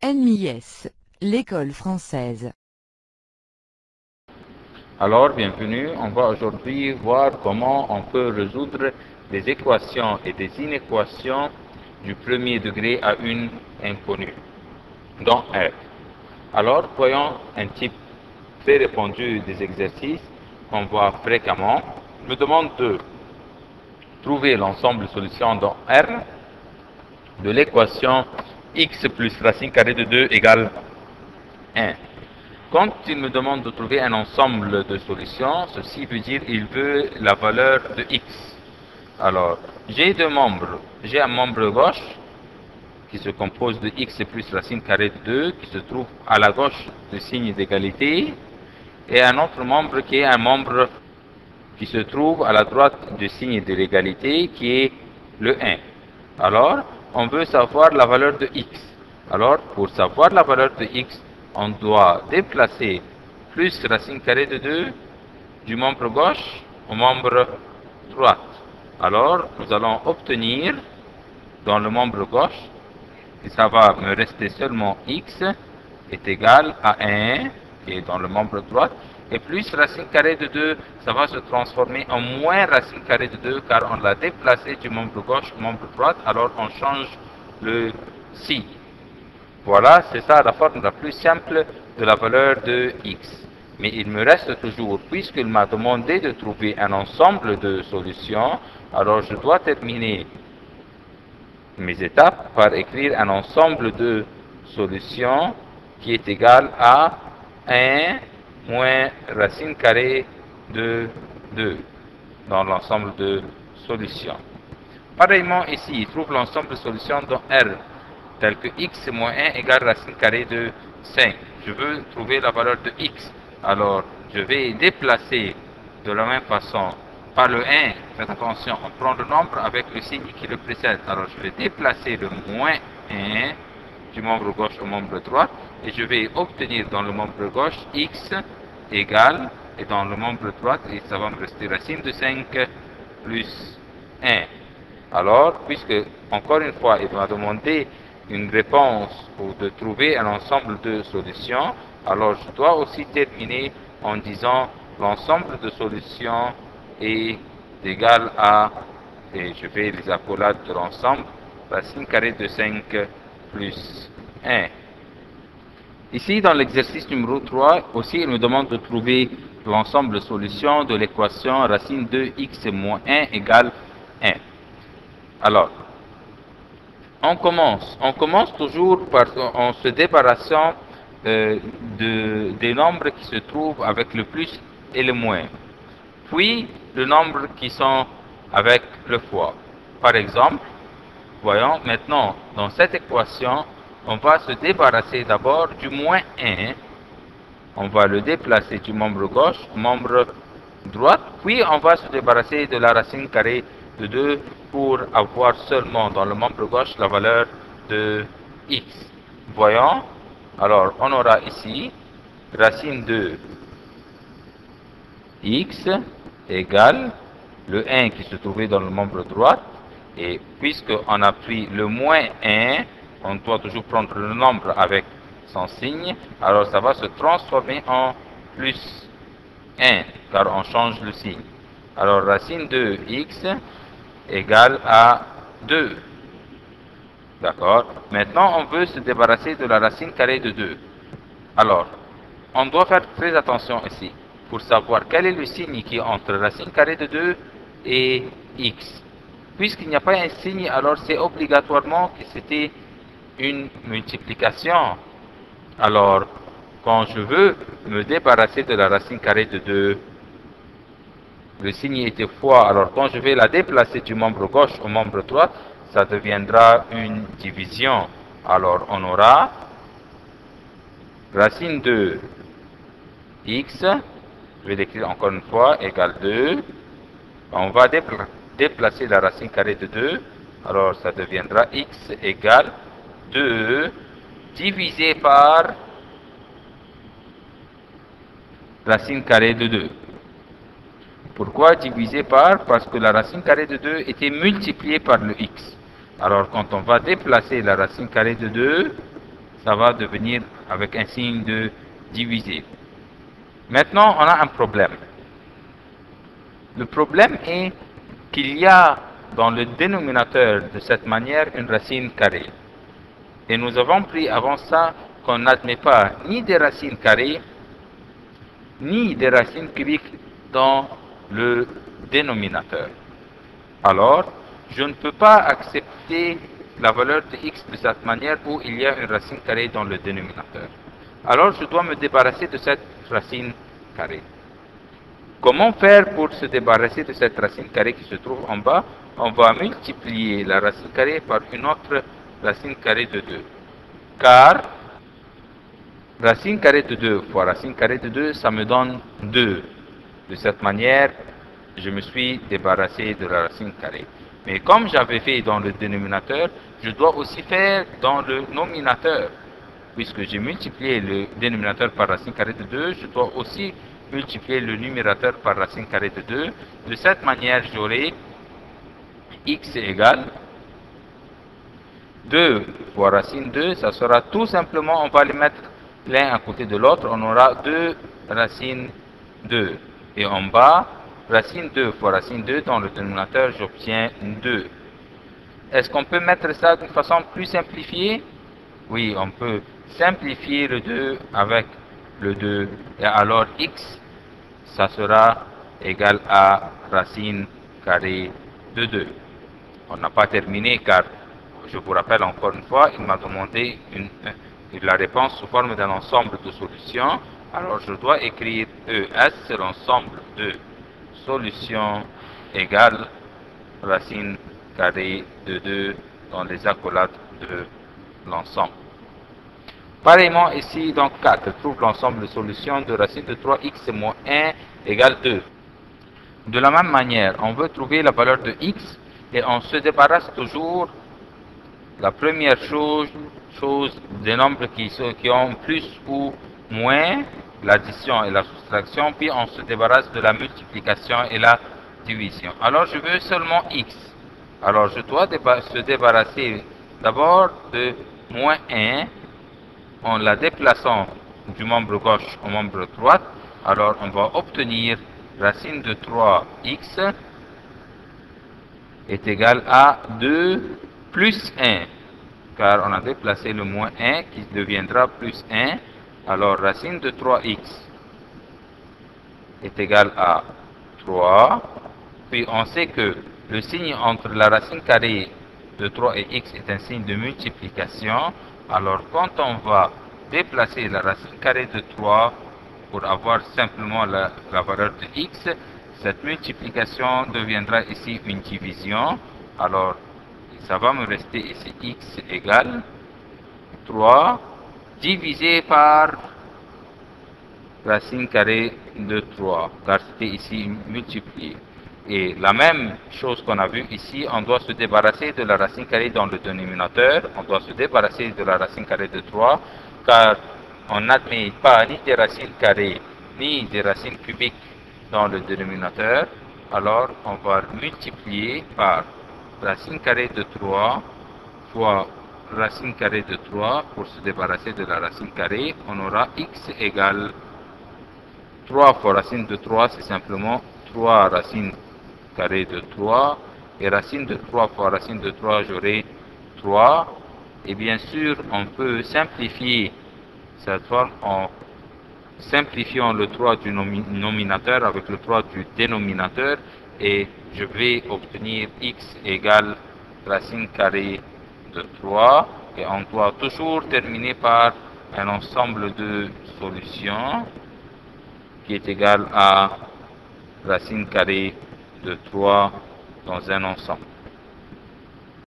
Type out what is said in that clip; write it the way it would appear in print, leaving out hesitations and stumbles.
NMIS, l'école française. Alors, bienvenue. On va aujourd'hui voir comment on peut résoudre des équations et des inéquations du premier degré à une inconnue dans R. Alors, voyons un type très répandu des exercices qu'on voit fréquemment. Je me demande de trouver l'ensemble de solutions dans R de l'équation x plus racine carrée de 2 égale 1. Quand il me demande de trouver un ensemble de solutions, ceci veut dire qu'il veut la valeur de x. Alors, j'ai deux membres. J'ai un membre gauche qui se compose de x plus racine carrée de 2, qui se trouve à la gauche du signe d'égalité, et un autre membre qui est un membre qui se trouve à la droite du signe de l'égalité, qui est le 1. Alors, on veut savoir la valeur de x. Alors, pour savoir la valeur de x, on doit déplacer plus racine carrée de 2 du membre gauche au membre droite. Alors, nous allons obtenir dans le membre gauche, et ça va me rester seulement x est égal à 1, qui est dans le membre droite, et plus racine carrée de 2, ça va se transformer en moins racine carrée de 2, car on l'a déplacé du membre gauche au membre droite, alors on change le signe. Voilà, c'est ça la forme la plus simple de la valeur de x. Mais il me reste toujours, puisqu'il m'a demandé de trouver un ensemble de solutions, alors je dois terminer mes étapes par écrire un ensemble de solutions qui est égal à 1 moins racine carrée de 2 dans l'ensemble de solutions. Pareillement ici, il trouve l'ensemble de solutions dans R, tel que x moins 1 égale racine carrée de 5. Je veux trouver la valeur de x. Alors, je vais déplacer de la même façon par le 1, faites attention, on prend le nombre avec le signe qui le précède. Alors, je vais déplacer le moins 1 du membre gauche au membre droit, et je vais obtenir dans le membre gauche x égale, et dans le membre droit, et ça va me rester racine de 5 plus 1. Alors, puisque, encore une fois, il m'a demandé une réponse ou de trouver un ensemble de solutions, alors je dois aussi terminer en disant l'ensemble de solutions est égal à, et je fais les accolades de l'ensemble, racine carrée de 5 plus 1. Ici, dans l'exercice numéro 3, aussi, il me demande de trouver l'ensemble de solutions de l'équation racine de x moins 1 égale 1. Alors, on commence toujours en se débarrassant des nombres qui se trouvent avec le plus et le moins. Puis, les nombres qui sont avec le fois. Par exemple, voyons maintenant, dans cette équation, on va se débarrasser d'abord du moins 1. On va le déplacer du membre gauche au membre droit. Puis, on va se débarrasser de la racine carrée de 2 pour avoir seulement dans le membre gauche la valeur de x. Voyons, alors on aura ici racine de x égale le 1 qui se trouvait dans le membre droit, et puisqu'on a pris le moins 1, on doit toujours prendre le nombre avec son signe, alors ça va se transformer en plus 1, car on change le signe. Alors racine de x égale à 2. D'accord? Maintenant, on veut se débarrasser de la racine carrée de 2. Alors, on doit faire très attention ici pour savoir quel est le signe qui est entre racine carrée de 2 et x. Puisqu'il n'y a pas un signe, alors c'est obligatoirement que c'était une multiplication. Alors, quand je veux me débarrasser de la racine carrée de 2, le signe était fois, alors quand je vais la déplacer du membre gauche au membre droit, ça deviendra une division. Alors on aura racine de x, je vais l'écrire encore une fois, égale 2. On va déplacer la racine carrée de 2, alors ça deviendra x égale 2 divisé par racine carrée de 2. Pourquoi diviser par? Parce que la racine carrée de 2 était multipliée par le x. Alors quand on va déplacer la racine carrée de 2, ça va devenir avec un signe de diviser. Maintenant, on a un problème. Le problème est qu'il y a dans le dénominateur de cette manière une racine carrée. Et nous avons pris avant ça qu'on n'admet pas ni des racines carrées, ni des racines cubiques dans le dénominateur. Alors, je ne peux pas accepter la valeur de x de cette manière où il y a une racine carrée dans le dénominateur. Alors, je dois me débarrasser de cette racine carrée. Comment faire pour se débarrasser de cette racine carrée qui se trouve en bas? On va multiplier la racine carrée par une autre racine carrée de 2. Car racine carrée de 2 fois racine carrée de 2, ça me donne 2. De cette manière, je me suis débarrassé de la racine carrée. Mais comme j'avais fait dans le dénominateur, je dois aussi faire dans le nominateur. Puisque j'ai multiplié le dénominateur par racine carrée de 2, je dois aussi multiplier le numérateur par racine carrée de 2. De cette manière, j'aurai x égale 2 fois racine 2, ça sera tout simplement, on va les mettre l'un à côté de l'autre, on aura 2 racine 2. Et en bas, racine 2 fois racine 2, dans le dénominateur, j'obtiens 2. Est-ce qu'on peut mettre ça d'une façon plus simplifiée? Oui, on peut simplifier le 2 avec le 2. Et alors x, ça sera égal à racine carrée de 2. On n'a pas terminé car, je vous rappelle encore une fois, il m'a demandé la réponse sous forme d'un ensemble de solutions. Alors je dois écrire ES, c'est l'ensemble de solutions égale racine carrée de 2 dans les accolades de l'ensemble. Pareillement ici, donc 4, trouve l'ensemble de solutions de racine de 3x moins 1 égale 2. De la même manière, on veut trouver la valeur de x et on se débarrasse toujours, la première chose des nombres qui ont plus ou moins, l'addition et la soustraction, puis on se débarrasse de la multiplication et la division. Alors je veux seulement x. Alors je dois se débarrasser d'abord de moins 1 en la déplaçant du membre gauche au membre droite. Alors on va obtenir racine de 3x est égal à 2 plus 1, car on a déplacé le moins 1 qui deviendra plus 1. Alors racine de 3x est égal à 3. Puis on sait que le signe entre la racine carrée de 3 et x est un signe de multiplication. Alors quand on va déplacer la racine carrée de 3 pour avoir simplement la valeur de x, cette multiplication deviendra ici une division. Alors ça va me rester ici x égale 3 divisé par racine carrée de 3, car c'était ici multiplié. Et la même chose qu'on a vu ici, on doit se débarrasser de la racine carrée dans le dénominateur, on doit se débarrasser de la racine carrée de 3, car on n'admet pas ni des racines carrées, ni des racines cubiques dans le dénominateur. Alors on va multiplier par racine carrée de 3 fois racine carrée de 3 pour se débarrasser de la racine carrée. On aura x égale 3 fois racine de 3, c'est simplement 3 racines carrée de 3, et racine de 3 fois racine de 3, j'aurai 3. Et bien sûr, on peut simplifier cette forme en simplifiant le 3 du nominateur avec le 3 du dénominateur, et je vais obtenir x égale racine carrée de 3, et on doit toujours terminer par un ensemble de solutions qui est égal à racine carrée de 3 dans un ensemble.